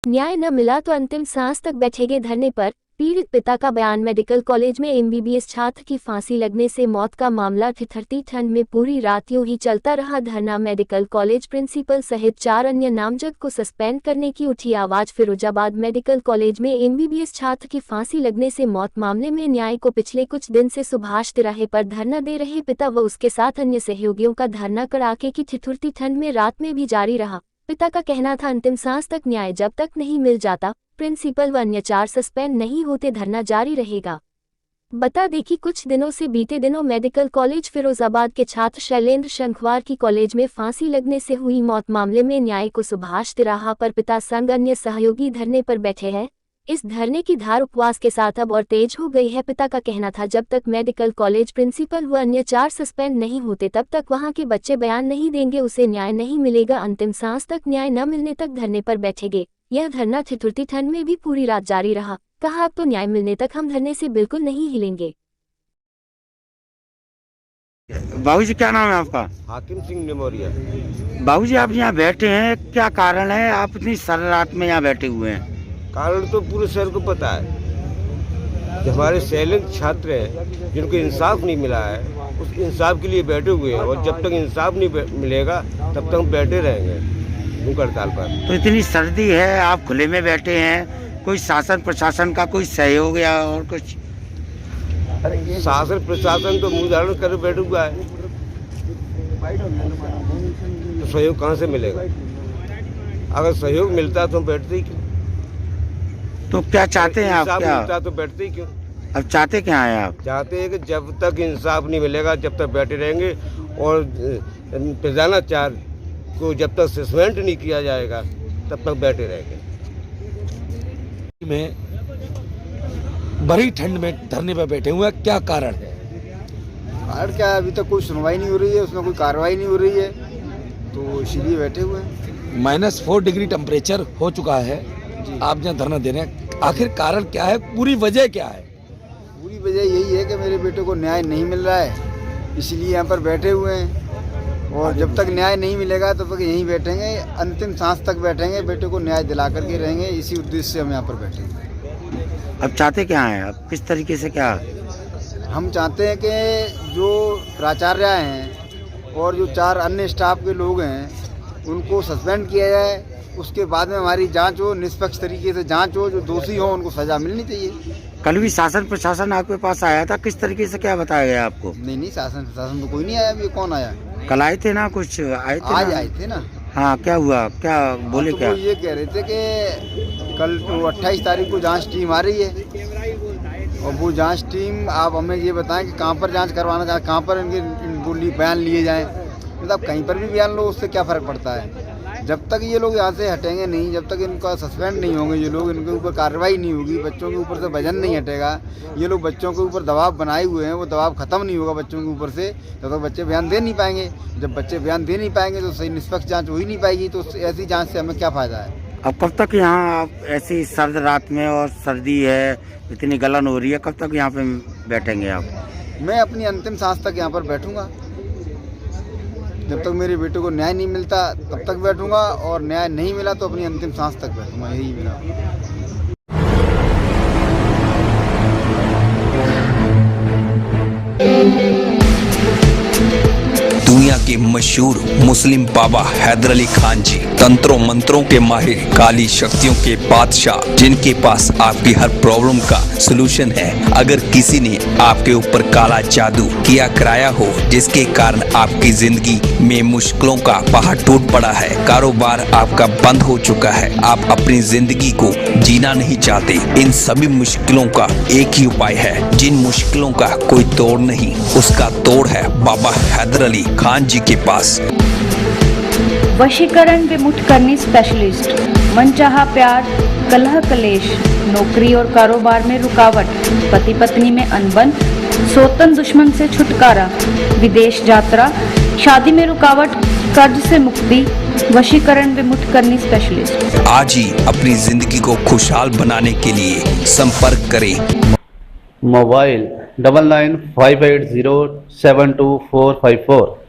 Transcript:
न्याय न मिला तो अंतिम सांस तक बैठेंगे धरने पर, पीड़ित पिता का बयान। मेडिकल कॉलेज में एमबीबीएस छात्र की फांसी लगने से मौत का मामला। ठिठुरती ठंड में पूरी रात यूं ही चलता रहा धरना। मेडिकल कॉलेज प्रिंसिपल सहित 4 अन्य नामजद को सस्पेंड करने की उठी आवाज। फिरोजाबाद मेडिकल कॉलेज में एमबीबीएस छात्र की फांसी लगने से मौत मामले में न्याय को पिछले कुछ दिन से सुभाष तिराहे पर धरना दे रहे पिता व उसके साथ अन्य सहयोगियों का धरना कड़ाके की ठिठुरती ठंड में रात में भी जारी रहा। पिता का कहना था, अंतिम सांस तक न्याय जब तक नहीं मिल जाता, प्रिंसिपल व अन्य 4 सस्पेंड नहीं होते, धरना जारी रहेगा। बता दें कि कुछ दिनों से बीते दिनों मेडिकल कॉलेज फिरोजाबाद के छात्र शैलेंद्र शंखवार की कॉलेज में फांसी लगने से हुई मौत मामले में न्याय को सुभाष तिराहा पर पिता संग अन्य सहयोगी धरने पर बैठे हैं। इस धरने की धार उपवास के साथ अब और तेज हो गई है। पिता का कहना था, जब तक मेडिकल कॉलेज प्रिंसिपल व अन्य 4 सस्पेंड नहीं होते तब तक वहां के बच्चे बयान नहीं देंगे, उसे न्याय नहीं मिलेगा। अंतिम सांस तक न्याय न मिलने तक धरने पर बैठेंगे। यह धरना ठिठुरती ठंड में भी पूरी रात जारी रहा। कहा, अब तो न्याय मिलने तक हम धरने से बिल्कुल नहीं हिलेंगे। बाबूजी, क्या नाम है आपका? हाकिम सिंह निमोरिया। बाबूजी, आप यहाँ बैठे हैं, क्या कारण है आप इतनी सारी रात में यहाँ बैठे हुए हैं? कारण तो पूरे शहर को पता है कि हमारे शैलेंद्र छात्र हैं जिनको इंसाफ नहीं मिला है, उस इंसाफ के लिए बैठे हुए हैं और जब तक इंसाफ नहीं मिलेगा तब तक हम बैठे रहेंगे भूख हड़ताल पर। तो इतनी सर्दी है, आप खुले में बैठे हैं, कोई शासन प्रशासन का कोई सहयोग या और कुछ? शासन प्रशासन तो मुंह धारण कर बैठे हुआ है, तो सहयोग कहाँ से मिलेगा? अगर सहयोग मिलता तो हम बैठते ही क्यों? तो क्या चाहते हैं आप? क्या मिलता तो बैठते ही क्यों? अब चाहते क्या हैं आप? चाहते हैं कि जब तक इंसाफ नहीं मिलेगा जब तक बैठे रहेंगे और प्रधानाचार्य को जब तक सस्पेंड नहीं किया जाएगा तब तक बैठे रहेंगे। में भरी ठंड में धरने पर बैठे हुए हैं, क्या कारण है? कारण क्या है, अभी तक कोई सुनवाई नहीं हो रही है, उसमें कोई कार्रवाई नहीं हो रही है, तो इसीलिए बैठे हुए हैं। -4 डिग्री टेम्परेचर हो चुका है, आप यहाँ धरना दे रहे हैं, आखिर कारण क्या है, पूरी वजह क्या है? पूरी वजह यही है कि मेरे बेटे को न्याय नहीं मिल रहा है, इसलिए यहाँ पर बैठे हुए हैं और जब तक न्याय नहीं मिलेगा तब तक यहीं बैठेंगे, अंतिम सांस तक बैठेंगे, बेटे को न्याय दिला करके रहेंगे। इसी उद्देश्य से हम यहाँ पर बैठे हैं। अब चाहते क्या हैं आप, किस तरीके से? क्या हम चाहते हैं कि जो प्राचार्य हैं और जो 4 अन्य स्टाफ के लोग हैं उनको सस्पेंड किया जाए, उसके बाद में हमारी जांच हो, निष्पक्ष तरीके से जांच हो, जो दोषी हो उनको सजा मिलनी चाहिए। कल भी शासन प्रशासन आपके पास आया था, किस तरीके से क्या बताया गया आपको? नहीं, शासन प्रशासन तो कोई नहीं आया। अभी कौन आया? कल आए थे ना, कुछ आए थे? आज आए थे ना। हाँ, क्या हुआ, क्या बोले? तो क्या वो ये कह रहे थे कि कल तो 28 तारीख को जांच टीम आ रही है और वो जांच टीम, आप हमें ये बताएं कि कहाँ पर जांच करवाना चाहते, कहाँ पर इनके बयान लिए जाएं। मतलब कहीं पर भी बयान लो, उससे क्या फ़र्क पड़ता है? जब तक ये लोग यहाँ से हटेंगे नहीं, जब तक इनका सस्पेंड नहीं होंगे ये लोग, इनके ऊपर कार्रवाई नहीं होगी, बच्चों के ऊपर से वजन नहीं हटेगा, ये लोग बच्चों के ऊपर दबाव बनाए हुए हैं, वो दबाव ख़त्म नहीं होगा बच्चों के ऊपर से, तब तक बच्चे बयान दे नहीं पाएंगे। जब बच्चे बयान दे नहीं पाएंगे तो सही निष्पक्ष जांच हो ही नहीं पाएगी, तो ऐसी जांच से हमें क्या फ़ायदा है? अब कब तक यहाँ आप ऐसी सर्द रात में, और सर्दी है, इतनी गलन हो रही है, कब तक यहाँ पे बैठेंगे आप? मैं अपनी अंतिम सांस तक यहाँ पर बैठूँगा, जब तक मेरे बेटे को न्याय नहीं मिलता तब तक बैठूंगा, और न्याय नहीं मिला तो अपनी अंतिम सांस तक बैठूंगा। यही मेरा। दुनिया के मशहूर मुस्लिम बाबा हैदर अली खान जी, तंत्रों मंत्रों के माहिर, काली शक्तियों के बादशाह, जिनके पास आपकी हर प्रॉब्लम का सलूशन है। अगर किसी ने आपके ऊपर काला जादू किया कराया हो, जिसके कारण आपकी जिंदगी में मुश्किलों का पहाड़ टूट पड़ा है, कारोबार आपका बंद हो चुका है, आप अपनी जिंदगी को जीना नहीं चाहते, इन सभी मुश्किलों का एक ही उपाय है। जिन मुश्किलों का कोई तोड़ नहीं, उसका तोड़ है बाबा हैदर अली खान जी के पास। वशीकरण विमुक्त करनी स्पेशलिस्ट, मनचाहा प्यार, कलह कलेश, नौकरी और कारोबार में रुकावट, पति पत्नी में अनबन, सौतन दुश्मन से छुटकारा, विदेश यात्रा, शादी में रुकावट, कर्ज से मुक्ति, वशीकरण विमुक्त करनी स्पेशलिस्ट। आज ही अपनी जिंदगी को खुशहाल बनाने के लिए संपर्क करें। मोबाइल 9958072454।